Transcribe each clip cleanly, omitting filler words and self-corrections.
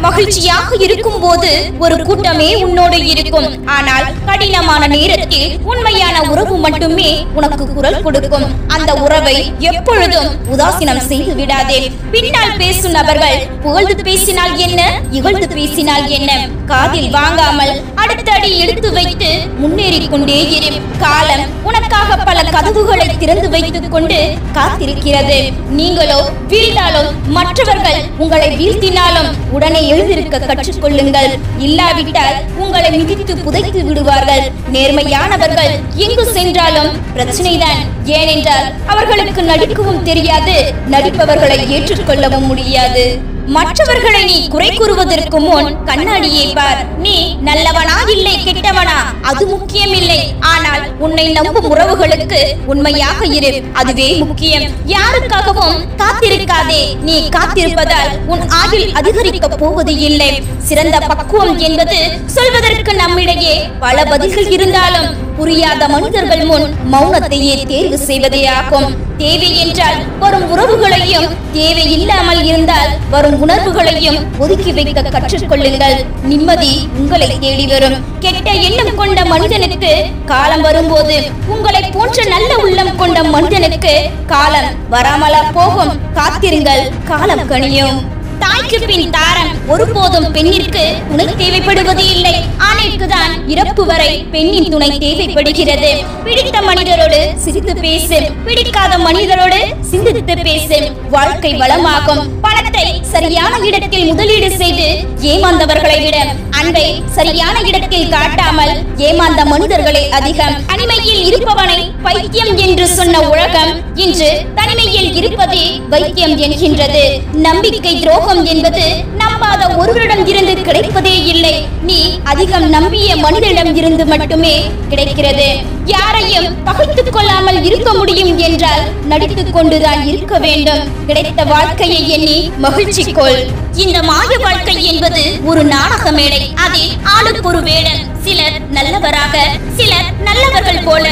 மகிழ்ச்சியாக இருக்கும் போது ஒரு கூட்டமே உன்னோடு இருக்கும். ஆனால் கடினமான நேரத்தில் உண்மையான உறவு மட்டுமே உனக்கு குரல் கொடுக்கும். அந்த உறவை எப்பொழுதும் உதாசீனம் செய்து விடாதே. பின்னால் பேசும் நபர்கள் புகழ்ந்து பேசினால் என்ன, இகழ்ந்து பேசினால் என்ன, காதில் வாங்காமல் அடுத்த அடி எடுத்து வைத்து முன்னேறிக் கொண்டே இரு. காலம் உனக்காக பல கதவுகளை திறந்து வைத்துக் கொண்டு காத்திருக்கிறது. நீங்களோ வீழ்ந்தாலும் மற்றவர்கள் உங்களை வீழ்த்தினாலும் உடனே எழுந்திருக்க கற்றுக்கொள்ளுங்கள். இல்லாவிட்டால் உங்களை மிதித்து புதைத்து விடுவார்கள். நேர்மையானவர்கள் எங்கு சென்றாலும் பிரச்சனைதான். ஏனென்றால் அவர்களுக்கு நடிக்கவும் தெரியாது, நடிப்பவர்களை ஏற்றுக்கொள்ளவும் முடியாது. மற்றவர்களை நீ குறை கூறுவதற்கு முன் கண்ணாடியை பார். நீ நல்லவனா இல்லை கெட்டவனா அது முக்கியமில்லை. ஆனால் உன்னை நம்பும் உறவுகளுக்கு உண்மையாக இரு, அதுவே முக்கியம். யாருக்காகவும் காத்திருக்காதே. நீ காத்திருப்பதால் உன் ஆயுள் அதிகரிக்க போவது இல்லை. சிறந்த பக்குவம் என்பது சொல்வதற்கு நம்மிடையே பல பதில்கள் இருந்தாலும் புரியாத மனிதர்கள் முன் மௌனத்தையே தேர்வு செய்வதே ஆகும். தேவை என்றால் வரும் உறவுகளையும், தேவை இல்லாமல் இருந்தால் வரும் உணர்வுகளையும் ஒதுக்கி வைக்க கற்றுக்கொள்ளுங்கள். நிம்மதி உங்களை தேடி வரும். கெட்ட எண்ணம் கொண்ட மனிதனுக்கு காலம் வரும்போது உங்களை போன்ற நல்ல உள்ளம் கொண்ட மனிதனுக்கு காலம் வராமலா போகும். காத்திருங்கள், காலம் கனியும். தாய்க்கு பின் தாரம் ஒருபோதும் பெண்ணிற்கு துணை தேவைப்படுவது இல்லை. ஆணைக்கு தான் இறப்பு வரை பெண்ணின் துணை தேவைப்படுகிறது. பிடித்த மனிதரோடு சிரித்து பேசு, பிடிக்காத மனிதரோடு சிந்தித்து பேசு. வாழ்க்கை வளமாகும். பணத்தை சரியான இடத்தில் முதலீடு செய்து ஏமாந்தவர்களை விட அன்பை சரியான இடத்தில் காட்டாமல் ஏமாந்த மனிதர்களே அதிகம். தனிமையில் இருப்பவனை பைத்தியம் என்று சொன்ன உலகம் இன்று தனிமையில் இருப்பதே வைத்தியம் என்கின்றது. நம்பிக்கை துரோகம் என்பது நம்பாத ஒருவரிடம் இருந்து கிடைப்பதே இல்லை. நீ அதிகம் நம்பிய மனிதனிடம் இருந்து மட்டுமே கிடைக்கிறது. யாரையும் பகைத்துக் கொள்ளாமல் இருக்க முடியும் என்றால் நடித்துக் கொண்டுதான் இருக்க வேண்டும். கிடைத்த வாழ்க்கையை எண்ணி மகிழ்ச்சி கொள். இந்த மாய வாழ்க்கை என்பது ஒரு நாடக மேடை. அதில் ஆளுக்கு ஒரு வேடம். சிலர் நல்லவராக, சிலர் நல்லவர்கள் போல.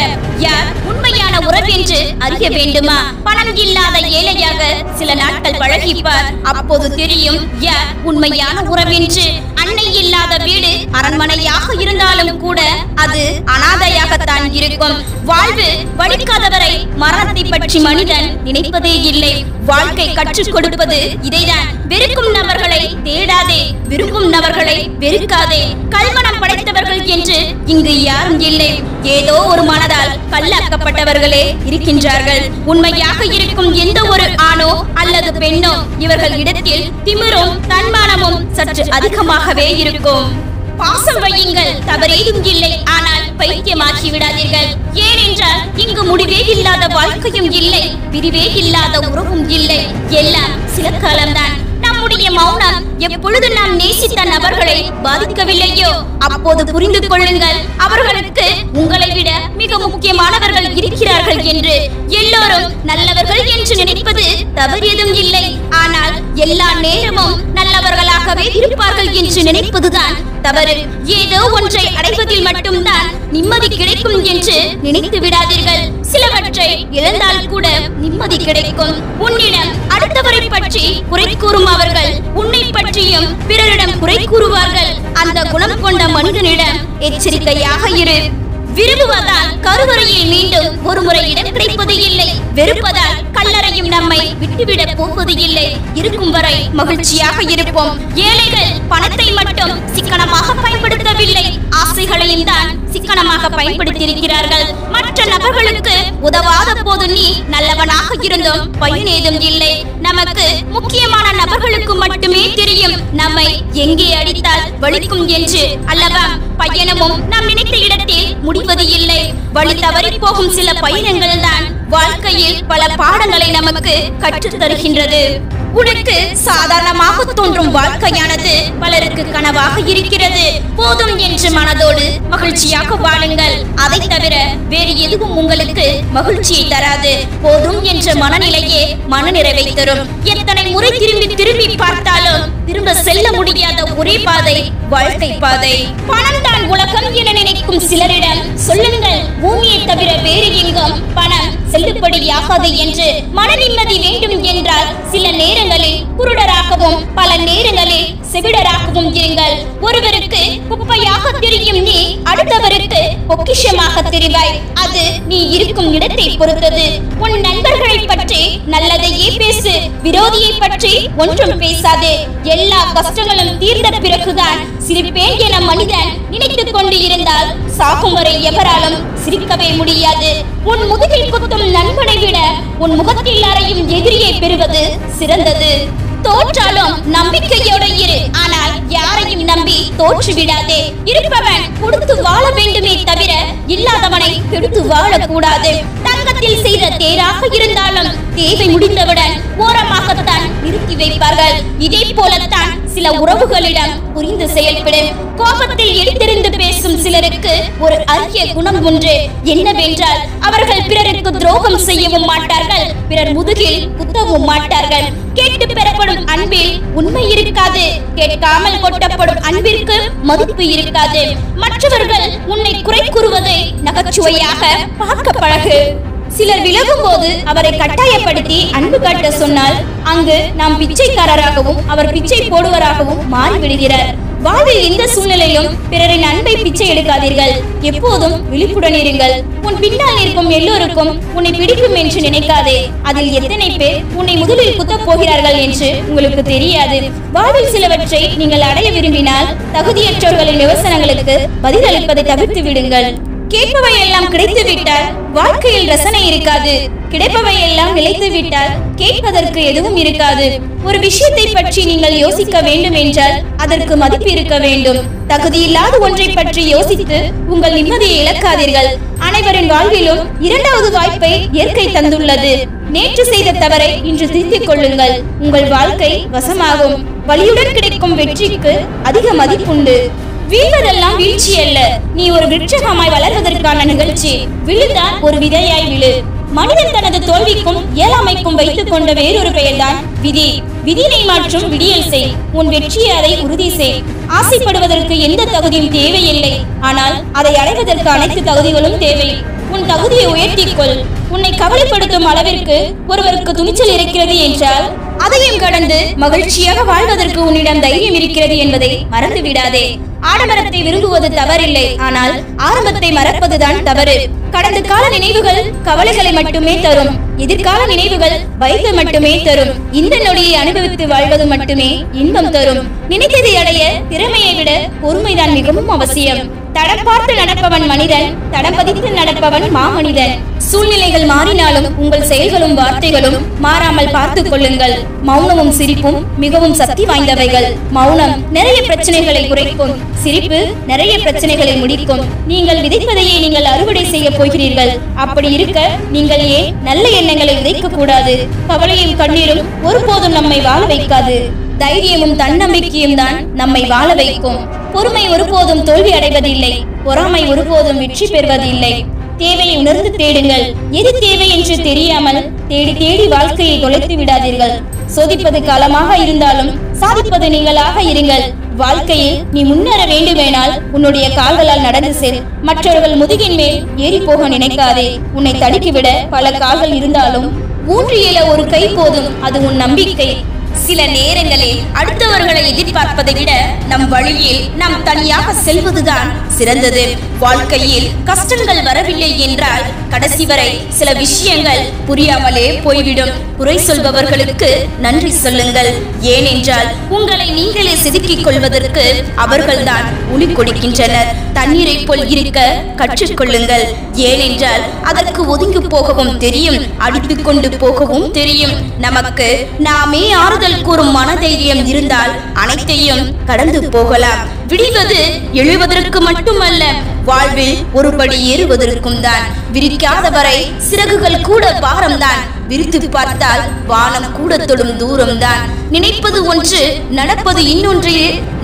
யார் உண்மையான உறவு என்று அறிய வேண்டுமா? பணம் இல்லாத ஏழையாக சில நாட்கள் பழகிப்பார். அப்போது தெரியும் யார் உண்மையான உறவு என்று. அன்னை இல்லாத வீடு அரண்மனையாக இருந்தாலும் கூட அது அனாதையாகத்தான் இருக்கும். வாழ்வு வடிக்காதவரை மரணத்தை பற்றி மனிதன் நினைப்பதே இல்லை. வாழ்க்கை கற்றுக் கொடுப்பது இதைதான். வெறுக்கும் நபர்களை தேடாதே, விரும்பும் நபர்களை வெறுக்காதே. கல்மனம் படைத்தவர்கள் என்று இங்கு யாரும் இல்லை. ஏதோ ஒரு மனதால் கல்லாக்கப்பட்டவர்களே இருக்கின்றார்கள். உண்மையாக இருக்கும் எந்த ஒரு ஆணோ அல்லது பெண்ணோ இவர்கள் இடத்தில் திமிரும் தன்மானமும் சற்று அதிகமாகவே இருக்கும். பாசம் வையுங்கள், தவறேதும் இல்லை. ஆனால் பைத்தியமாக்கி விடாதீர்கள். ஏனென்றால் இங்கு முடிவே இல்லாத வாழ்க்கையும் இல்லை, பிரிவே இல்லாத உறவும் இல்லை. எல்லாம் சில காலம்தான். நம்முடைய மௌனம் எப்பொழுது நாம் நேசித்த நபர்களை பாதிக்கவில்லையோ அப்போது புரிந்து கொள்ளுங்கள் அவர்களுக்கு உங்களை விட மிக முக்கியமானவர்கள் இருக்கிறார்கள் என்று. எல்லோரும் நல்லவர்கள் என்று நினைப்பது தவறேதும் இல்லை. ஆனால் எல்லா நேரமும் நல்லவர்களாகவே இருப்பார்கள் என்று நினைப்பதுதான் தவறு. ஏதோ ஒன்றை அடைவதில் மட்டும்தான் நிம்மதி கிடைக்கும் என்று நினைத்து விடாதீர்கள். சிலவற்றை இழந்தால் கூட நிம்மதி கிடைக்கும். உன்னிடம் அடுத்தவரை பற்றி குறை கூறும் அவர்கள் உன்னை பற்றியும் பிறரிடம் குறை கூறுவார்கள். அந்த குணம் கொண்ட மனிதனிடம் எச்சரிக்கையாக இரு. விரும்புவதால் கருவறையில் மீண்டும் ஒரு முறை இடம் கிடைப்பது இல்லை. வெறுப்பதால் கல்லறையும் நம்மை விட்டுவிட போவது இல்லை. இருக்கும் வரை மகிழ்ச்சியாக இருப்போம். ஏழைகள் பணத்தை மட்டும் சிக்கனமாக பயன்படுத்தவில்லை, ஆசைகளையும் தான் சிக்கனமாக பயன்படுத்தியிருக்கிறார்கள். மற்ற நபர்களுக்கு உதவாத போது நீ நல்லவனாக இருந்தும் பயனேதும் இல்லை. நமக்கு முக்கியமான நபர்களுக்கு மட்டுமே தெரியும் நம்மை எங்கே அடித்தால் வலிக்கும் என்று அல்லவா? பயணமும் நாம் நினைத்த இடத்தில் முடிவது இல்லை. வழி தவறி போகும் சில பயணங்கள் தான் வாழ்க்கையில் பல பாடங்களை நமக்கு கற்றுத் தருகின்றது. உனக்கு சாதாரணமாக தோன்றும் வாழ்க்கையானது பலருக்கு கனவாக இருக்கிறது. போதும் என்று மனதோடு மகிழ்ச்சியாக வாழுங்கள். அதை தவிர வேறு எதுவும் உங்களுக்கு மகிழ்ச்சியை தராது. போதும் என்ற மனநிலையே மனநிறைவை தரும். எத்தனை முறை திரும்பி திரும்பி பார்த்தாலும் திரும்ப செல்ல முடியாத ஒரே பாதை வாழ்க்கை பாதை. பணம் தான் உலகம் என நினைக்கும் சிலரிடம் சொல்லுங்கள், பூமியை தவிர வேறு எங்கும் பணம் செல்லுபடியாகாது என்று. மன நிம்மதி வேண்டும் என்றால் சில நேரங்களில் குருடராக செவிடராகவும் பல நேரங்களில் செவிடராகவும் இருங்கள். ஒருவருக்கு குப்பையாக தெரியும் நீ அடுத்தவருக்கு பொக்கிஷமாக தெரிவாய். அது நீ இருக்கும் இடத்தை பொறுத்தது. உன் நண்பர்களை பற்றி நல்லதையே பேசு, விரோதியை பற்றி ஒன்றும் பேசாதே. எல்லா கஷ்டங்களும் தீர்ந்த பிறகுதான் சிரிப்பேன் என மனிதன் நினைத்துக் கொண்டு இருந்தால் சாகும் வரை எவராலும் சிரிக்கவே முடியாது. உன் முதுகில் குத்தும் நண்பனை விட உன் முகத்தில் அறையும் எதிரியை பெறுவது சிறந்தது. தோற்றாலும் நம்பிக்கையோடு இரு, ஆனால் யாரையும் நம்பி தோற்று விடாதே. இருப்பவன் கொடுத்து வாழ வேண்டுமே தவிர இல்லாதவனை கெடுத்து வாழக்கூடாது. தங்கத்தில் செய்த தேராக இருந்தாலும் தேவை முடிந்தவுடன் ஓரமாகத்தான் நிறுத்தி வைப்பார்கள். இதே போலத்தான் சில உறவுகளிடம் புரிந்து செயல்படும். கோபத்தில் எடுத்திருந்து பேசும் சிலருக்கு ஒரு அரிய குணம் ஒன்று என்னவென்றால் அவர்கள் பிறருக்கு துரோகம் செய்யவும் மாட்டார்கள், பிறர் முதுகில் குத்தவும் மாட்டார்கள். கேட்டு பெறப்படும் அன்பில் உண்மை இருக்காது, கேட்காமல் கொட்டப்படும் அன்பிற்கு மதிப்பு இருக்காது. மற்றவர்கள் உன்னை குறை கூறுவதை நகைச்சுவையாக பார்க்க பழகு. சிலர் விலகும் போது அவரை கட்டாயப்படுத்தி அன்பு காட்ட சொன்னால் அங்கு நாம் பிச்சைக்காரராகவும் அவர் பிச்சை போடுவராகவும் மாறிவிடுகிறார். வாழ்வில் எந்த சூழ்நிலையிலும் பிறரின் அன்பை பிச்சை எடுக்காதீர்கள். எப்போதும் விழிப்புடன் இருங்கள். உன் பின்னால் இருக்கும் எல்லோருக்கும் உன்னை பிடிக்கும் என்று நினைக்காதே. அதில் எத்தனை பேர் உன்னை முதலில் குத்தப் போகிறார்கள் என்று உங்களுக்கு தெரியாது. வாழ்வில் சிலவற்றை நீங்கள் அடைய விரும்பினால் தகுதியற்றவர்களின் விமர்சனங்களுக்கு பதிலளிப்பதை தவிர்த்து விடுங்கள். கேட்பவை எல்லாம் கிடைத்து விட்டால் வாழ்க்கையில் ரசனை இருக்காது. கிடைப்பவை எல்லாம் நிலைத்து விட்டால் கேட்பதற்கு எதுவும் இருக்காது. ஒரு விஷயத்தை பற்றி நீங்கள் யோசிக்க வேண்டும் என்றால் அதற்கு மதிப்பு இருக்க வேண்டும். தகுதியில்லாத ஒன்றை பற்றி யோசித்து உங்கள் நிம்மதியை இழக்காதீர்கள். அனைவரின் வாழ்விலும் இரண்டாவது வாய்ப்பை இயற்கை தந்துள்ளது. நேற்று செய்த தவறை இன்று திருத்திக் கொள்ளுங்கள். உங்கள் வாழ்க்கை வசமாகும். வலியுடன் கிடைக்கும் வெற்றிக்கு அதிக மதிப்புண்டு. வீழ்வதெல்லாம் வீழ்ச்சி அல்ல, நீ ஒரு விருட்சகமாய் வளர்வதற்கான நிகழ்ச்சி. விழுதான் ஒரு விதையாய் விழு. மனிதன் தனது தோல்விக்கும் இயலாமைக்கும் வைத்துக் கொண்ட வேறொரு பெயர்தான் விதி. விதியை மாற்றும் விடியல் செய். உன் வெற்றியை அதை உறுதி செய். ஆசைப்படுவதற்கு எந்த தகுதியும் தேவையில்லை, ஆனால் அதை அடைவதற்கு அனைத்து தகுதிகளும் தேவை. உன் தகுதியை உயர்த்திக்கொள். உன்னை கவலைப்படுத்தும் அளவிற்கு ஒருவருக்கு துணிச்சல் இருக்கிறது என்றால் அதையும் கடந்து மகிழ்ச்சியாக வாழ்வதற்கு உன்னிடம் தைரியம் இருக்கிறது என்பதை மறந்து விடாதே. ஆடம்பரத்தை விரும்புவது தவறில்லை, ஆனால் ஆரம்பத்தை மறப்பதுதான் தவறு. கடந்த கால நினைவுகள் கவலைகளை மட்டுமே தரும். எதிர்கால நினைவுகள் பயத்தை மட்டுமே தரும். இந்த நொடியை அனுபவித்து வாழ்வது மட்டுமே இன்பம் தரும். நினைத்ததை அடைய திறமையை விட பொறுமைதான் மிகவும் அவசியம். தடம் பார்த்து நடப்பவன் மனிதன், தடம் பதித்து நடப்பவன் மாமனிதன். சூழ்நிலைகள் மாறினாலும் உங்கள் செயல்களும் வார்த்தைகளும் மாறாமல் பார்த்துக் கொள்ளுங்கள். மௌனமும் சிரிப்பும் மிகவும் சக்தி வாய்ந்தவைகள். மௌனம் நிறைய பிரச்சனைகளை குறைக்கும், சிரிப்பு நிறைய பிரச்சனைகளை முடிக்கும். நீங்கள் விதைப்பதையே நீங்கள் அறுவடை செய்ய போகிறீர்கள். அப்படி இருக்க நீங்கள் ஏன் நல்ல எண்ணங்களை விதைக்க கூடாது? கவலையும் கண்ணீரும் ஒருபோதும் நம்மை வாழ வைக்காது. தைரியமும் தன்னம்பிக்கையும் தான் நம்மை வாழ வைக்கும். பொறுமை ஒருபோதும் தோல்வி அடைவதில்லை. பொறாமை ஒருபோதும் வெற்றி பெறுவதில்லை. தேவையை உணர்ந்து தேடுங்கள். எது தேவை என்று தெரியாமல் தேடி தேடி வாழ்க்கையை தொலைத்து விடாதீர்கள். சோதிப்பது காலமாக இருந்தாலும் சாதிப்பது நீங்களாக இருங்கள். வாழ்க்கையில் நீ முன்னேற வேண்டுமேனால் உன்னுடைய கால்களால் நடந்து செல். மற்றவர்கள் முதுகின் மேல் ஏறி போக நினைக்காதே. உன்னை தடுக்கிவிட பல கால்கள் இருந்தாலும் ஊன்றி எழ ஒரு கை போதும். அது உன் நம்பிக்கை. சில நேரங்களில் அடுத்தவர்களை எதிர்பார்ப்பதை விட நம் வழியில் நாம் தனியாக செல்வதுதான் சிறந்தது. வாழ்க்கையில் கஷ்டங்கள் வரவில்லை என்றால் கடைசி வரை சில விஷயங்கள் புரியாமலே போய்விடும். குறை சொல்பவர்களுக்கு நன்றி சொல்லுங்கள். ஏனென்றால் உங்களை நீங்களே செதுக்கிக் கொள்வதற்கு அவர்கள்தான் ஒளி கொடுக்கின்றனர். தண்ணீரை போல் இருக்க கற்றுக்கொள்ளுங்கள். ஏனென்றால் அதற்கு ஒதுங்கி போகவும் தெரியும், அடித்துக் கொண்டு போகவும் தெரியும். நமக்கு நாமே ஆறுதல் கூறும் மனதைரியம் இருந்தால் அனைத்தையும் கடந்து போகலாம். விடுவது எழுவதற்கு மட்டுமல்ல, வாழ்வில் ஒருபடி ஏறுவதற்கும் தான். விரிக்காத வரை சிறகுகள் கூட பாரம்தான். விரித்து பார்த்தால் வானம் கூட தொடும் தூரம்தான். நினைப்பது ஒன்று, நடப்பது இன்னொன்று.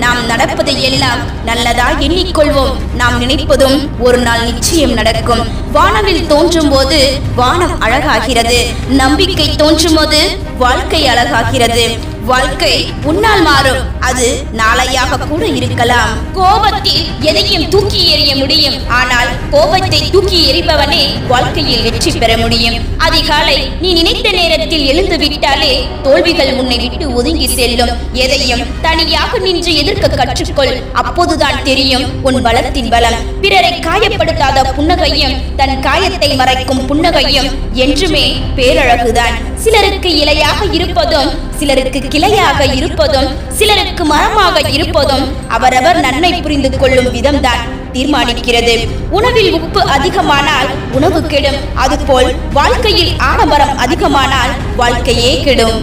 நாம் நடப்பதை எல்லாம் நல்லதா எண்ணிக்கொள்வோம். நாம் நினைப்பதும் ஒரு நாள் நிச்சயம் நடக்கும். வானவில் தோன்றும் போது வானம் அழகாகிறது. நம்பிக்கை தோன்றும் போது வாழ்க்கை அழகாகிறது. வாழ்க்கை உன்னால் மாறும். அது நாளையாக கூட இருக்கலாம். கோபத்தில் எதையும் தூக்கி எறிய முடியும். ஆனால் கோபத்தை தூக்கி எறிபவனே வாழ்க்கையில் வெற்றி பெற முடியும். அதிகாலை நீ நினைத்த நேரத்தில் எழுந்து விட்டாலே தோல்விகள் உன்னை விட்டு ஒதுங்கி செல்லும். எதையும் தனியாக நின்று எதிர்க்க கற்றுக்கொள். அப்போதுதான் தெரியும் உன் பலத்தின் பலம். பிறரை காயப்படுத்தாத புன்னகையும் தன் காயத்தை மறைக்கும் புன்னகையும் என்றுமே பேரழகுதான். சிலருக்கு இலையாக இருப்பதும், சிலருக்கு கிளையாக இருப்பதும், சிலருக்கு மரமாக இருப்பதும் அவரவர் நன்மை புரிந்து கொள்ளும் விதம்தான் தீர்மானிக்கிறது. உணவில் உப்பு அதிகமானால் உணவு கெடும். அதுபோல் வாழ்க்கையில் ஆடம்பரம் அதிகமானால் வாழ்க்கையே கெடும்.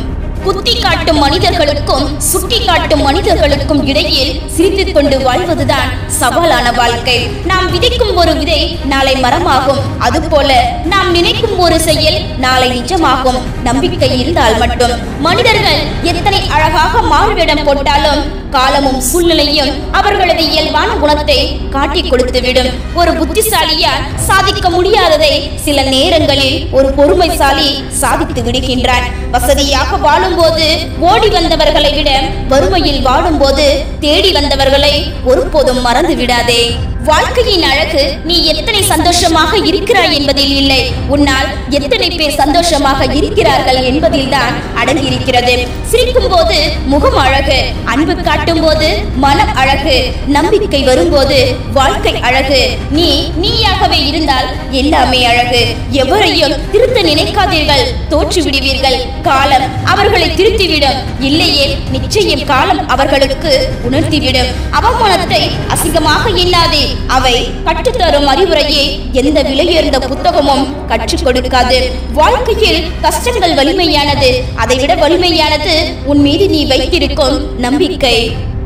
குத்தி காட்டும் மனிதர்களுக்கும் சுட்டி காட்டும் மனிதர்களுக்கும் இடையில் சிரித்துக் கொண்டு வாழ்வதுதான் சவாலான வாழ்க்கை. நாம் விதைக்கும் ஒரு விதை நாளை மரமாகும். அதுபோல நாம் நினைக்கும் ஒரு செயல் நாளை நிஜமாகும். நம்பிக்கை இருந்தால் மட்டும். மனிதர்கள் எத்தனை அழகாக மாறுவேடம் போட்டாலும் காலமும் சூழ்நிலையும் அவர்களது இயல்பான குணத்தை காட்டி கொடுத்துவிடும். ஒரு புத்திசாலியால் சாதிக்க முடியாததை சில நேரங்களில் ஒரு பொறுமைசாலி சாதித்து விடுகின்றான். வசதியாக வாழும் போது ஓடி வந்தவர்களை விட வறுமையில் வாடும் போது தேடி வந்தவர்களை ஒருபோதும் மறந்து விடாதே. வாழ்க்கையின் அழகு நீ எத்தனை சந்தோஷமாக இருக்கிறாய் என்பதில் இல்லை, உன்னால் எத்தனை பேர் சந்தோஷமாக இருக்கிறார்கள் என்பதில் தான் அடங்கியிருக்கிறது. சிரிக்கும் போது முகம் அழகு, அன்பு காட்டும் போது மனம் அழகு, நம்பிக்கை வரும்போது வாழ்க்கை அழகு. நீ நீயாகவே இருந்தால் எல்லாமே அழகு. எவரையும் திருத்த நினைக்காதீர்கள், தோற்று விடுவீர்கள். காலம் அவர்களை திருத்திவிடும். இல்லையே நிச்சயம் காலம் அவர்களுக்கு உணர்த்திவிடும். அவமானத்தை அசிங்கமாக எண்ணாதே. அவை கற்றுத்தரும் அறிவுரையை எந்த விலையுயர்ந்த புத்தகமும் கற்றுக் கொடுக்காது. வாழ்க்கையில் கஷ்டங்கள் வலிமையானது. அதைவிட வலிமையானது உன் மீது நீ வைத்திருக்கும் நம்பிக்கை.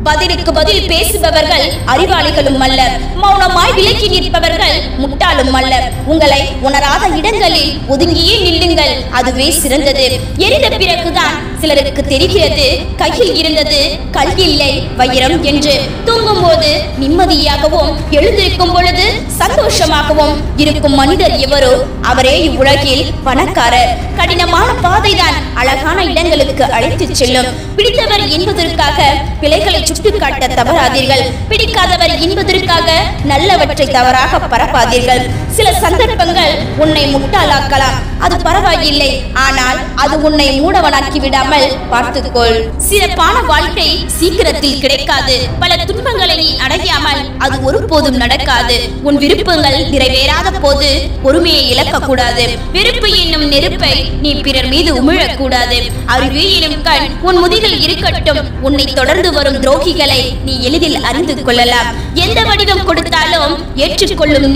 பதிலுக்கு பதில் பேசுபவர்கள் அறிவாளிகளும் அல்லர். மௌனமாய் விலக்கி நிற்பவர்கள் முட்டாளும் அல்லர். உங்களை உணராத இடங்களில் ஒதுங்கியே நில்லுங்கள், அதுவே சிறந்தது. எரிந்த பிறகுதான் சிலருக்கு தெரிகிறது கையில் இருந்தது கல் இல்லை வைரம் என்று. தூங்கும் போது நிம்மதியாகவும் எழுந்திருக்கும் பொழுது சந்தோஷமாகவும் இருக்கும் மனிதர் எவரோ அவரே இவ்வுலகில் பணக்காரர். கடினமான பாதைதான் அழகான இடங்களுக்கு அழைத்துச் செல்லும். பிடித்தவர் என்பதற்காக பிழைகளை சுட்டிக்காட்ட தவறாதீர்கள். பிடிக்காதவர் என்பதற்காக நல்லவற்றை தவறாக பரப்பாதீர்கள். சில சந்தர்ப்பங்கள் உன்னை முட்டாளாக்கலாம், அது பரவாயில்லை. ஆனால் அது உன்னை மூடவனாக்கி விடாமல் பார்த்துக்கொள். சிறப்பான வாழ்க்கை சீக்கிரத்தில் கிடைக்காது. பல துன்பங்களை நீ அடையாமல் அது ஒருபோதும் நடக்காது. உன் விருப்பங்கள் நிறைவேறாத போது பொறுமையை இழக்கக்கூடாது. வெறுப்பு என்னும் நெருப்பை நீ பிறர் மீது உமிழக்கூடாது. அறிவு எனும் கண் உன் முதுகில் இருக்கட்டும். உன்னை தொடர்ந்து வரும் துரோகிகளை நீ எளிதில் அறிந்து கொள்ளலாம். எந்த வடிவம் கொடுத்தாலும் ஏற்றுக்கொள்ளும்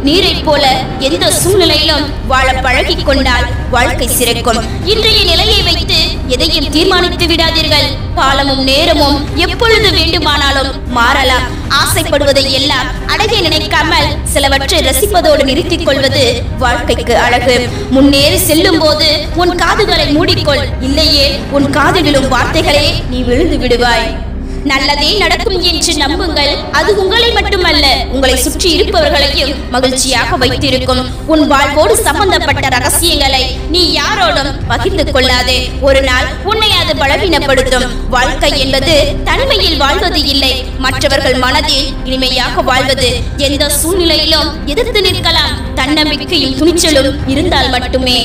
நீரை போல எந்த சூழ்நிலையிலும் வாழ பழகிக் கொண்டால் வாழ்க்கை சிறக்கும். இன்றைய நிலையை வைத்து எதையும் தீர்மானித்து விடாதீர்கள். காலமும் நேரமும் எப்பொழுது வேண்டுமானாலும் மாறலாம். ஆசைப்படுவதை எல்லாம் அடைய நினைக்காமல் சிலவற்றை ரசிப்பதோடு நிறுத்திக் கொள்வது வாழ்க்கைக்கு அழகு. முன்னேறி செல்லும் போது உன் காதுகளை மூடிக்கொள். இல்லையே உன் காதில் விழும் வார்த்தைகளே நீ விழுந்து விடுவாய். நல்லதே நடக்கும் என்று நம்புங்கள். அது உங்களை மட்டுமல்ல, உங்களை சுற்றி இருப்பவர்களையும் மகிழ்ச்சியாக வைத்திருக்கும். உன் வாழ்வோடு சம்பந்தப்பட்ட ரகசியங்களை நீ யாரோடும் பகிர்ந்து கொள்ளாதே. ஒரு நாள் உன்னை அது பலவீனப்படுத்தும். வாழ்க்கை என்பது தனிமையில் வாழ்வது இல்லை, மற்றவர்கள் மனதில் இனிமையாக வாழ்வது. எந்த சூழ்நிலையிலும் எதிர்த்து நிற்கலாம். தன்னம்பிக்கையும் துணிச்சலும் இருந்தால் மட்டுமே.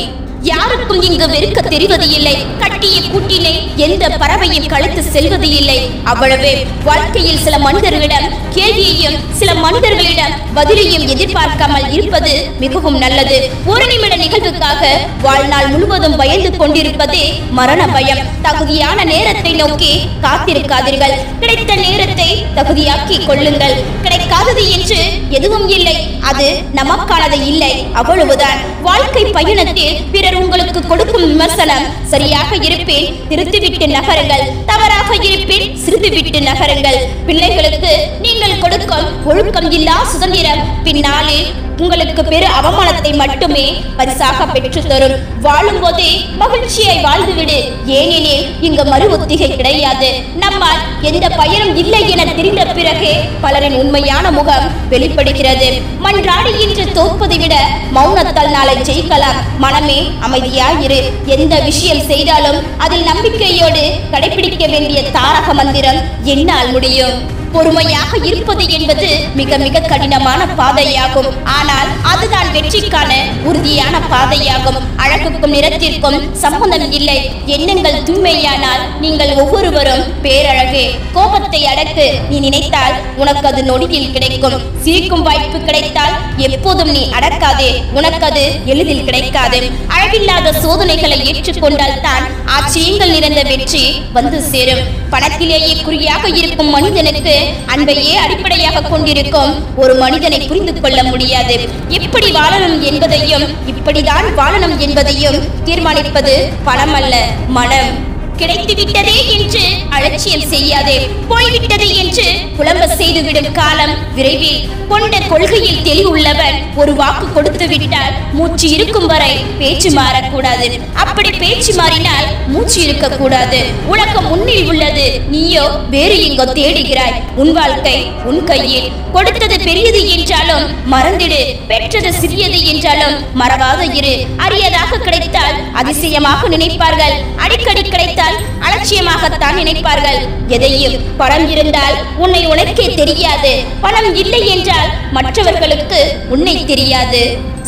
யாருக்கும் இங்கு வெறுக்க தெரிவது இல்லை. கட்டிய கூட்டிலே எந்த பறவையும் களைத்து செல்வது இல்லை. அவ்வளவே. வாழ்க்கையில் சில மனிதர்களிடம் கேள்வியையும் சில மனிதர்களிடம் பதிலையும் எதிர்பார்க்காமல் இருப்பது மிகவும் நல்லது. ஒரு நிமிட நிகழ்வுக்காக வாழ்நாள் முழுவதும் பயந்து கொண்டிருப்பதே மரண பயம். தகுதியான நேரத்தை நோக்கி காத்திருக்காதீர்கள். கிடைத்த நேரத்தை தகுதியாக்கி கொள்ளுங்கள். கிடைக்காதது என்று எதுவும் இல்லை, அது நமக்கானது இல்லை, அவ்வளவுதான். வாழ்க்கை பயணத்தில் பிறர் உங்களுக்கு கொடுக்கும் விமர்சனம் சரியாக இருப்பேன் திருத்திவிட்டு நகருங்கள், தவறாக இருப்பேன் சிரித்துவிட்டு நகருங்கள். பிள்ளைகளுக்கு நீங்கள் கொடுக்கும் ஒழுக்கம் இல்லா சுதந்திரம் பின்னாளில் உங்களுக்கு பெரு அவமானத்தை மட்டுமே பரிசாக பெற்று தரும். வாழும் போதே மகிழ்ச்சியாய் வாழ்ந்துவிடு. ஏனெனில் இங்கு மறு ஒத்திகை கிடையாது. நம்மால் எந்த பயனும் இல்லை என தெரிந்த பிறகே பலரின் உண்மையான முகம் வெளிப்படுகிறது. மன்றாடி இன்று தோற்பதை விட மௌனத்தால் நாளை ஜெயிக்கலாம். மனமே அமைதியாயிரு. எந்த விஷயம் செய்தாலும் அதில் நம்பிக்கையோடு கடைபிடிக்க வேண்டிய தாரக மந்திரம் என்னால் முடியும். பொறுமையாக இருப்பது என்பது மிக மிக கடினமான பாதையாகும். ஆனால் அதுதான் வெற்றிக்கான உறுதியான பாதையாகும். அழகுக்கும் நிறத்திற்கும் சம்பந்தம் இல்லை. எண்ணங்கள் தூய்மையானால் நீங்கள் ஒவ்வொருவரும் பேரழகே. கோபத்தை அடக்கு. நீ நினைத்தால் உனக்கு அது நொடியில் கிடைக்கும். சிரிக்கும் வாய்ப்பு கிடைத்தால் எப்போதும் நீ அடக்காதே. உனக்கு அது எளிதில் கிடைக்காது. அழகில்லாத சோதனைகளை ஏற்றுக்கொண்டால் தான் ஆச்சரியங்கள் நிறைந்த வெற்றி வந்து சேரும். பணத்திலேயே குறியாக இருக்கும் மனிதனுக்கு அன்பையே அடிப்படையாக கொண்டிருக்கும் ஒரு மனிதனை புரிந்து கொள்ள முடியாது. எப்படி வாழணும் என்பதையும் இப்படிதான் வாழணும் என்பதையும் தீர்மானிப்பது பணம் அல்ல, மனம். கிடைத்துவிட்டதே என்று அலட்சியம் செய்யாதே. போய்விட்டது என்று புலம்ப செய்துவிடும் காலம் விரைவில். கொண்ட கொள்கையில் தெளிவுள்ளவன் ஒரு வாக்கு கொடுத்து விட்டால் மூச்சு இருக்கும் வரை பேச்சு மாறக்கூடாது. அப்படி பேச்சு மாறினால் மூச்சு இருக்கக்கூடாது. உலகம் உன்னில் உள்ளது. நீயோ வேறு எங்கோ தேடுகிறாய். உன் வாழ்க்கை உன் கையில். கொடுத்தது பெரியது என்றாலும் மறந்திடு. பெற்றது சிறியது என்றாலும் மறவாத இரு. அரியதாக கிடைத்தால் அதிசயமாக நினைப்பார்கள். அடிக்கடி கிடைத்தால் அலட்சியமாகத்தான் நினைப்பார்கள். எதையும் பணம் இருந்தால் உன்னை உனக்கே தெரியாது. பணம் இல்லை என்றால் மற்றவர்களுக்கு உன்னை தெரியாது.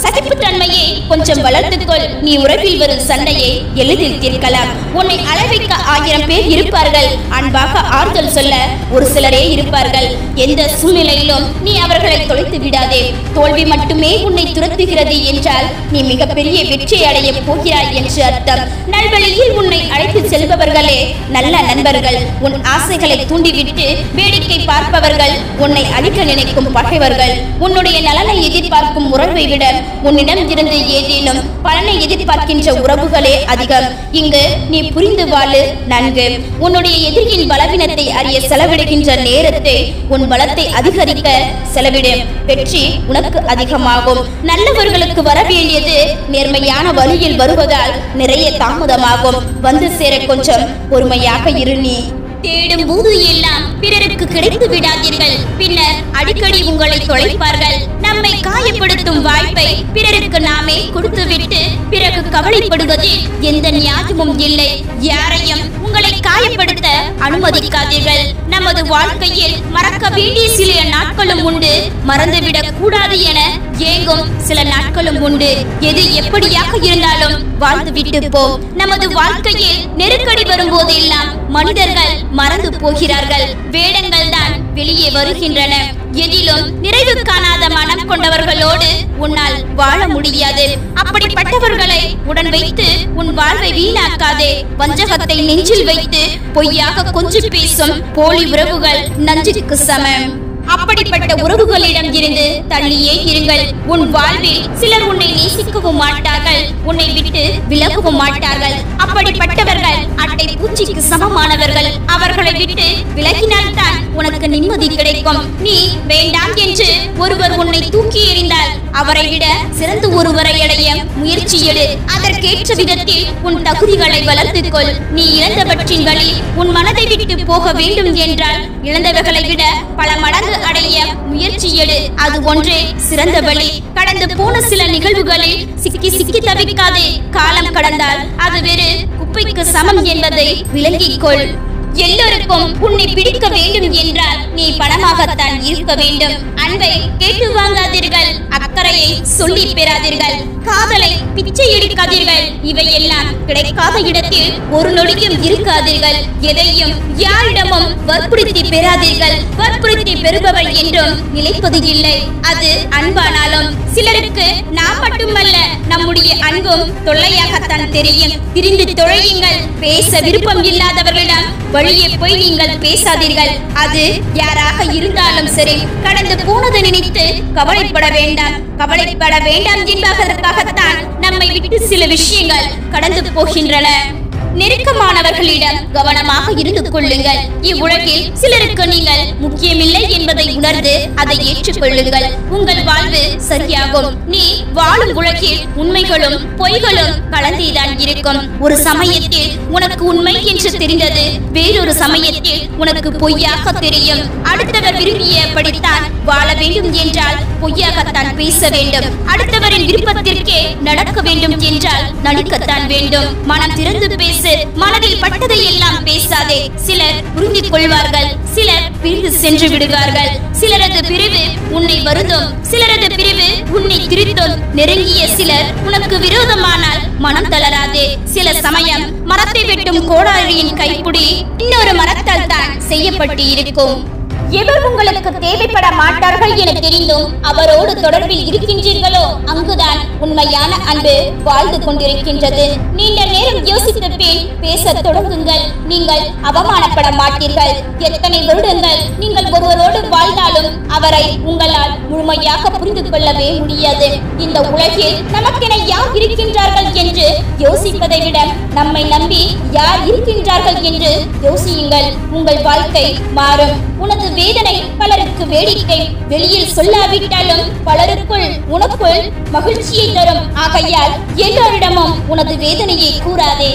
சகிப்புத்தன்மையை கொஞ்சம் வளர்த்துக்கொள். நீ உறவில் வரும் சண்டையை எளிதில் தீர்க்கலாம். உன்னை அளவைக்க 1000 பேர் இருப்பார்கள். அன்பாக ஆறுதல் சொல்ல ஒரு சிலரே இருப்பார்கள். எந்த சூழ்நிலையிலும் நீ அவர்களை தொலைத்து விடாதே. தோல்வி மட்டுமே உன்னை துரத்துகிறது என்றால் நீ மிகப்பெரிய வெற்றி அடைய போகிறாய் என்று அர்த்தம். நல்வழியில் உன்னை அழைத்து செல்பவர்களே நல்ல நண்பர்கள். உன் ஆசைகளை தூண்டிவிட்டு வேடிக்கை பார்ப்பவர்கள் உன்னை அழிக்க நினைக்கும் பகைவர்கள். உன்னுடைய நலனை எதிர்பார்க்கும் உறவை விட உன்னிடம் இருந்து ஏதேனும் பலனை எதிர்பார்க்கின்ற உறவுகளே அதிகம். இங்கு நீ புரிந்து வாழு நன்கு. உன்னுடைய எதிரியின் பலவீனத்தை அறிய செலவிடுகின்ற நேரத்தை உன் பலத்தை அதிகரிக்க செலவிடு. வெற்றி உனக்கு அதிகமாகும். நல்லவர்களுக்கு வர வேண்டியது நேர்மையான வழியில் வருவதால் நிறைய தாமதமாகும். வந்து சேர கொஞ்சம் பொறுமையாக இரு. நீ தேடும் போது எல்லாம் பிறருக்கு கிடைத்து விடாதீர்கள். பின்னர் அடிக்கடி உங்களை தொலைப்பார்கள். நம்மை காயப்படுத்தும் வாய்ப்பை பிறருக்கு நாமே கொடுத்துவிட்டு பிறகு கவலைப்படுவதில் எந்த நியாயமும் இல்லை. யாரையும் உங்களை காயப்படுத்த அனுமதிக்காதீர்கள். நமது வாழ்க்கையில் மறக்க வேண்டிய சில நாட்களும் உண்டு. மறந்துவிடக் கூடாது என ஏங்கும் சில நாட்களும் உண்டு. எது எப்படியாக இருந்தாலும் வாழ்ந்துவிட்டு போ. நமது வாழ்க்கையில் நெருக்கடி வரும்போதெல்லாம் மனிதர்கள் மறந்து போகிறார்கள். வேடங்கள் தான் வெளியே வருகின்றன. எதிலும் நிறைவு காணாத மனம் கொண்டவர்களோடு உன்னால் வாழ முடியாது. அப்படிப்பட்டவர்களை உடன் வைத்து உன் வாழ்வை வீணாக்காதே. வஞ்சகத்தை நெஞ்சில் வைத்து பொய்யாக கொஞ்சம் பேசும் போலி உறவுகள் நஞ்சுக்கு சமம். அப்படிப்பட்ட உறவுகளிடம் இருந்து தள்ளியே இருங்கள். உன் வாழ்வில் சிலர் உன்னை நேசிக்கவும் மாட்டார்கள். உன்னை விட்டு விலகவும் மாட்டார்கள். அப்படிப்பட்டவர்கள் அட்டை பூச்சிக்கு சமமானவர்கள். அவர்களை விட்டு விலகினால் தான் உனக்கு நிம்மதி கிடைக்கும். நீ வேண்டாம் என்று ஒருவர் உன்னை தூக்கி எறிந்தால் அவரை விட சிறந்த ஒருவரை அடைய முயற்சி எடு. அதற்கேற்ற விதத்தில் உன் தகுதிகளை வளர்த்துக்கொள். நீ இழந்தவற்றின் வழி உன் மனதை விட்டு போக வேண்டும் என்றால் இழந்தவர்களை விட பல மடங்கு அடைய முயற்சி எடு. அது ஒன்றே சிறந்த வழி. கடந்து போன சில நிகழ்வுகளில் சிக்கி சிக்கி தவிக்காதே. காலம் கடந்தால் அது வேறு குப்பைக்கு சமம் என்பதை விளங்கிக்கொள். எல்லோருக்கும் உன்னை பிடிக்க வேண்டும் என்றால் நீ பணமாகத்தான் இருக்க வேண்டும். அன்பை கேட்டு வாங்காதீர்கள். அக்கறையை சொல்லி பெறாதீர்கள். காதலை பிச்சை எடுக்காதீர்கள். இவையெல்லாம் கிடைக்காத இடத்தில் ஒரு நொடியும் இருக்காதீர்கள். எதையும் யாரிடமும் வற்புறுத்தி பெறாதீர்கள். வற்புறுத்தி பெறுபவள் என்றும் நிலைப்பது இல்லை. அது அன்பானாலும் சிலருக்கு நாம் மட்டுமல்ல நம்முடைய அன்பும் தொல்லையாகத்தான் தெரியும். திரிந்து தொழையுங்கள். பேச விருப்பம் இல்லாதவர்களிடம் வழியே போய் நீங்கள் பேசாதீர்கள். அது யாராக இருந்தாலும் சரி. கடந்து போனதை நினைத்து கவலைப்பட வேண்டாம். கவலைப்பட வேண்டாம் என்பதற்காகத்தான் நம்மை விட்டு சில விஷயங்கள் கடந்து போகின்றன. நெருக்கமானவர்களிடம் கவனமாக இருந்து கொள்ளுங்கள். இவ்வுலகில் சிலருக்கு நீங்கள் முக்கியமில்லை என்பதை உணர்ந்து அதை ஏற்றுக்கொள்ளுங்கள். உங்கள் வாழ்வு சரியாகும். நீ வாழும் உலகில் உண்மைகளும் பொய்களும் கலந்தேதான் இருக்கும். ஒரு சமயத்தில் உனக்கு உண்மை என்று தெரிந்தது வேறொரு சமயத்தில் உனக்கு பொய்யாக தெரியும். அடுத்தவர் விரும்பியபடித்தான் வாழ வேண்டும் என்றால் பொய்யாகத்தான் பேச வேண்டும். அடுத்தவரின் விருப்பத்திற்கே நடக்க வேண்டும் என்றால் நடிக்கத்தான் வேண்டும். மனம் திறந்து பேசு. மனதில் பட்டதை எல்லாம் பேசாதே. சிலர் புரிந்து கொள்வார்கள், சிலர் பிரிந்து சென்று விடுவார்கள். சிலரது பிரிவு உன்னை வருந்தும், சிலரது பிரிவு உன்னை திருத்தும். நெருங்கிய சிலர் உனக்கு விரோதமானால் மனம் தளராதே. சில சமயம் மரத்தை வெட்டும் கோடாரியின் கைப்பிடி இன்னொரு மரத்தால் தான் செய்யப்பட்டு இருக்கும். எவர் உங்களுக்கு தேவைப்பட மாட்டார்கள் என தெரிந்தும் அவரோடு தொடர்பில் இருக்கின்றீர்களோ அங்குதான் உண்மையான அன்பு வாழ்ந்து கொண்டிருக்கின்றது. நீண்ட நேரம் யோசித்த பின் பேச தொடங்குங்கள். நீங்கள் அவமானப்பட மாட்டீர்கள். எத்தனை வருடங்கள் நீங்கள் ஒருவரோடு வாழ்ந்தாலும் அவரை உங்களால் முழுமையாக புரிந்து கொள்ளவே முடியாது. இந்த உலகில் நமக்கென யார் இருக்கின்றார்கள் என்று யோசிப்பதை விட நம்மை நம்பி யார் இருக்கின்றார்கள் என்று யோசியுங்கள். உங்கள் வாழ்க்கை மாறும். உனது வேதனை பலருக்கு வேடிக்கை. வெளியில் சொல்லாவிட்டாலும் பலருக்குள் உனக்குள் மகிழ்ச்சியை தரும். ஆகையால் எல்லோரிடமும் உனது வேதனையை கூறாதே.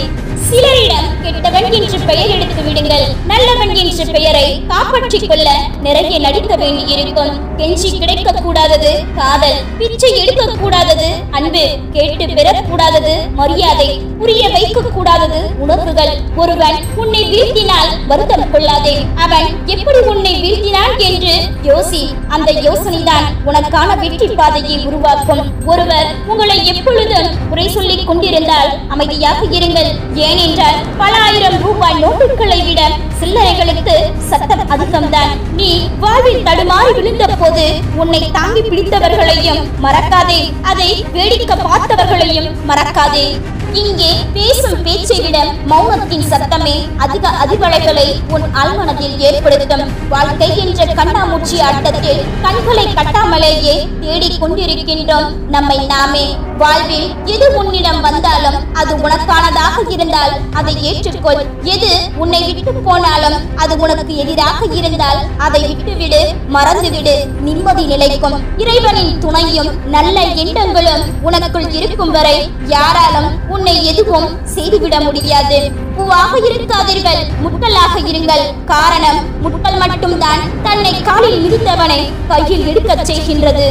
சிலரிடம் கெட்டவன் என்று பெயர் எடுத்து விடுங்கள். நல்லவன் என்ற பெயரை காப்பாற்றிக் கொள்ள நிறைய நடிக்க வேண்டியிருக்கும். கெஞ்சி கிடைக்க கூடாதது காதல், பிச்சை எடுக்க கூடாதது அன்பு, கேட்டு பெறக்கூடாதது மரியாதை, புரிய வைக்க கூடாதது உணர்வுகள். ஒருவன் உன்னை வீழ்த்தினால் வருத்தம் கொள்ளாதே. அவன் எப்படி உன்னை வீழ்த்தினான் என்று யோசி. அந்த யோசனைதான் உனக்கான வெற்றி பாதையை உருவாக்கும். ஒருவர் உங்களை எப்பொழுதும் குறை சொல்லிக் கொண்டிருந்தால் அமைதியாக இருங்கள். ஏனென்றால் பல ஆயிரம் ரூபாய் நோட்டுகளை விட சில்லறைகளுக்கு சத்தம் அதிகம்தான். நீ வாழ்வில் தடுமாறி விழுந்த போது உன்னை தாங்கி பிடித்தவர்களையும் மறக்காதே. அதை வேடிக்கை பார்த்தவர்களையும் மறக்காதே. இங்கே பேசும் பேச்சை விட மௌனத்தின் சத்தமே அதிக அதிர்வலைகளை உன் ஆழ்மனதில் ஏற்படுத்தும். வாழ்க்கை என்ற கண்ணாமூச்சி ஆட்டத்தில் கண்களை கட்டாமலேயே தேடிக் கொண்டிருக்கின்றோம் நம்மை நாமே. வாழ்வில் எது உன்னிடம் வந்தாலும் அது உனக்கானதாக இருந்தால் அதை ஏற்றுக்கொள். எது உன்னை விட்டு போனாலும் அது உனக்கு எதிராக இருந்தால் அதை விட்டுவிடு, மறந்துவிடு. நிம்மதி நிலைக்கும். இறைவனின் துணையும் நல்ல எண்ணங்களும் உனக்குள் இருக்கும் வரை யாராலும் உன்னை எதுவும் செய்துவிட முடியாது. பூவாக இருக்காதீர்கள், முட்களாக இருங்கள். காரணம் முட்கள் மட்டும்தான் தன்னை காலில் மிதித்தவனை கையில் எடுக்கச் செய்கின்றது.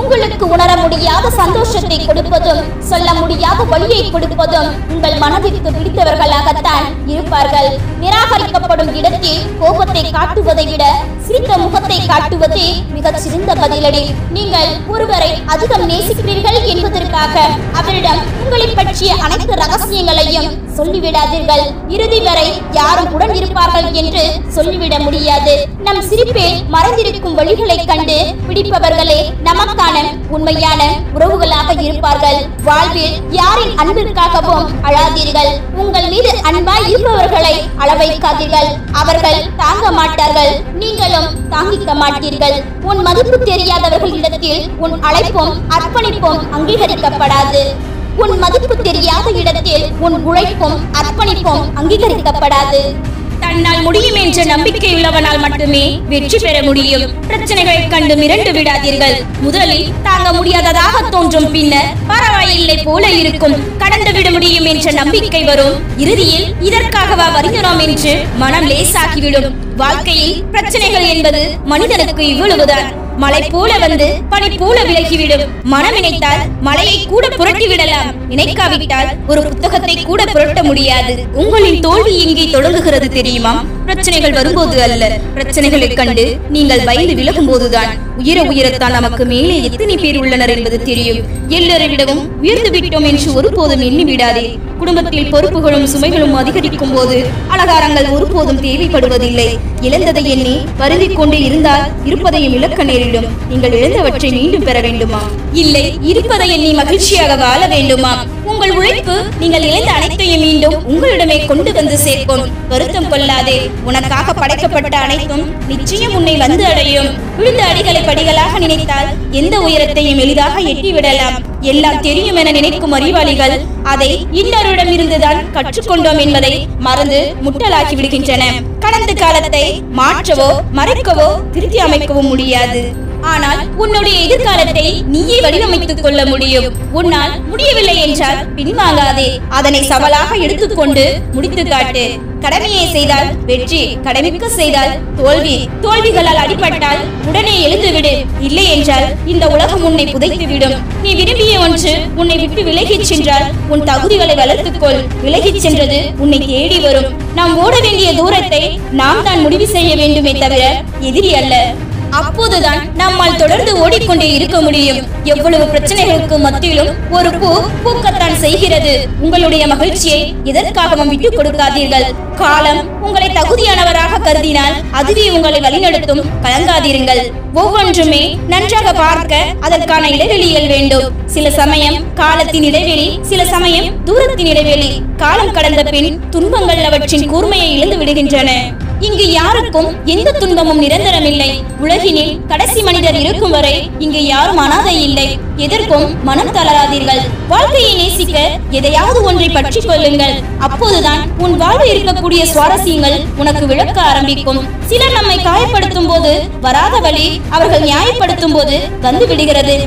உங்களுக்கு உணர முடியாத சந்தோஷத்தை கொடுப்பதும் சொல்ல முடியாத வழியை கொடுப்பதும் உங்கள் மனதிற்கு பிடித்தவர்களாகத்தான் இருப்பார்கள். நிராகரிக்கப்படும் இடத்தில் கோபத்தை காட்டுவதை விட சிரித்த முகத்தை காட்டுவதே மிகச் சிறந்த பதிலடி. நீங்கள் ஒருவரை அதிகம் நேசிக்கிறீர்கள் என்பதற்காக அவரிடம் உங்களை பற்றிய அனைத்து ரகசியங்களையும் சொல்லிவிடாதீர்கள். இறுதி வரை யாரும் உடன் இருப்பார்கள் என்று சொல்லிவிட முடியாது. நம் சிரிப்பில் மறைந்திருக்கும் வழிகளை கண்டு பிடிப்பவர்களே நமக்கான உண்மையான உறவுகளாக இருப்பார்கள். வாழ்வில் யாரின் அன்பிற்காகவும் அழாதீர்கள். உங்கள் மீது அன்பாய் இருப்பவர்களை அளவைக்காதீர்கள். அவர்கள் தாங்க மாட்டார்கள், நீங்களும் தாங்கிக்க மாட்டீர்கள். உன் மதிப்பு தெரியாதவர்களிடத்தில் உன் அழைப்பும் அர்ப்பணிப்பும் அங்கீகரிக்கப்படாது. உன் மதிப்பு தெரியாத இடத்தில் உன் உழைப்பும் அர்ப்பணிப்பும் அங்கீகரிக்கப்படாது. தன்னால் முடியும் என்ற நம்பிக்கை உள்ளவனால் மட்டுமே வெற்றி பெற முடியும். பிரச்சனைகளை கண்டு மிரண்டு விடாதீர்கள். முதலில் தாங்க முடியாததாக தோன்றும், பின்னர் பரவாயில்லை போல இருக்கும். கடந்து விட முடியும் என்ற நம்பிக்கை வரும். இறுதியில் இதற்காகவா வருகிறோம் என்று மனம் லேசாகிவிடும். வாழ்க்கையில் பிரச்சனைகள் என்பது மனிதனுக்கு இவ்வளவுதான். மலை போல வந்து பனி போல விலகிவிடும். மனம் நினைத்தால் மலையை கூட புரட்டி விடலாம். நினைக்காவிட்டால் ஒரு புத்தகத்தை கூட புரட்ட முடியாது. உங்களின் தோல்வி எங்கே தொடங்குகிறது தெரியுமா? பிரச்சனைகள் வரும்போது அல்ல, பிரச்சனைகளை கண்டு நீங்கள் பயந்து விலகும் போதுதான். உயரத்தான் நமக்கு மேலே எத்தனை பேர் உள்ளனர் என்பது தெரியும். எல்லாரை விடவும் உயர்ந்து விட்டோம் என்று ஒருபோதும் எண்ணி விடாதே. குடும்பத்தில் பொறுப்புகளும் சுமைகளும் அதிகரிக்கும் போது அலங்காரங்கள் ஒருபோதும் தேவைப்படுவதில்லை. இழந்ததை எண்ணி வருந்திக் கொண்டே இருந்தால் இருப்பதையும் இழக்க நேரிடும். நீங்கள் இழந்தவற்றை மீண்டும் பெற வேண்டுமா? இல்லை இருப்பதை எண்ணி மகிழ்ச்சியாக வாழ வேண்டுமா? உங்கள் உழைப்பு நீங்கள் இழந்த அனைத்தையும் மீண்டும் உங்களிடமே கொண்டு வந்து சேர்க்கும். வருத்தம் கொள்ளாதே. உனக்காக படைக்கப்பட்ட அனைத்தும் நிச்சயம் உன்னை வந்து அடையும். விழுந்த அடிகளை படிகளாக நினைத்தால் எந்த உயரத்தையும் எளிதாக எட்டிவிடலாம். எல்லாம் தெரியும் என நினைக்கும் அறிவாளிகள் அதை இன்னொருடம் இருந்துதான் கற்றுக்கொண்டோம் என்பதை மறந்து முட்டலாக்கி விடுகின்றன. கடந்த காலத்தை மாற்றவோ மறைக்கவோ திருத்தி அமைக்கவும் முடியாது. ஆனால் உன்னுடைய எதிர்காலத்தை நீயே வடிவமைத்துக் கொள்ள முடியும். உன்னால் முடியவில்லை என்றால் பின்வாங்காதே. அதனை சவாலாக எடுத்துக்கொண்டு முடித்து காட்டு. கடமையை செய்தால் வெற்றி, கடமைக்கு செய்தால் தோல்வி. தோல்விகளால் அடிபட்டால் உடனே எழுந்துவிடு. இல்லை என்றால் இந்த உலகம் உன்னை புதைத்துவிடும். நீ விரும்பிய ஒன்று உன்னை விட்டு விலகிச் சென்றால் உன் தகுதிகளை வளர்த்துக்கொள். விலகிச் சென்றது உன்னை தேடி வரும். நாம் ஓட வேண்டிய தூரத்தை நாம் தான் முடிவு செய்ய வேண்டுமே தவிர எதிரி அல்ல. அப்போதுதான் நம்மால் தொடர்ந்து ஓடிக்கொண்டே இருக்க முடியும். எவ்வளவு பிரச்சனைகளுக்கு மத்தியிலும் ஒரு பூ பூக்கத்தான் செய்கிறது. உங்களுடைய மகிழ்ச்சியை எதற்காகவும் விட்டுக் கொடுக்காதீர்கள். காலம் உங்களை தகுதியானவராக கருதினால் அதுவே உங்களை வழிநடத்தும். கலங்காதீர்கள். ஒவ்வொன்றுமே நன்றாக பார்க்க அதற்கான இடைவெளிகள் வேண்டும். சில சமயம் காலத்தின் இடைவெளி, சில சமயம் தூரத்தின் இடைவெளி. காலம் கடந்த பின் துன்பங்கள் அவற்றின் கூர்மையை இழந்து விடுகின்றன. இங்கு யாருக்கும் எந்த துன்பமும் நிரந்தரம் இல்லை. உலகினில் கடைசி மனிதர் இருக்கும் வரை இங்கு யாரும் அனாதை இல்லை. எதற்கும் மனம் தளராதீர்கள். வாழ்க்கையை நேசிக்க எதையாவது ஒன்றை பற்றி கொள்ளுங்கள். அப்போதுதான் உன் வாழ்வில் இருக்கக்கூடிய சுவாரஸ்யங்கள் உனக்கு விளக்க ஆரம்பிக்கும். சிலர் நம்மை காயப்படுத்தும் போது வராத வழி அவர்கள் நியாயப்படுத்தும் போது வந்து விடுகிறது.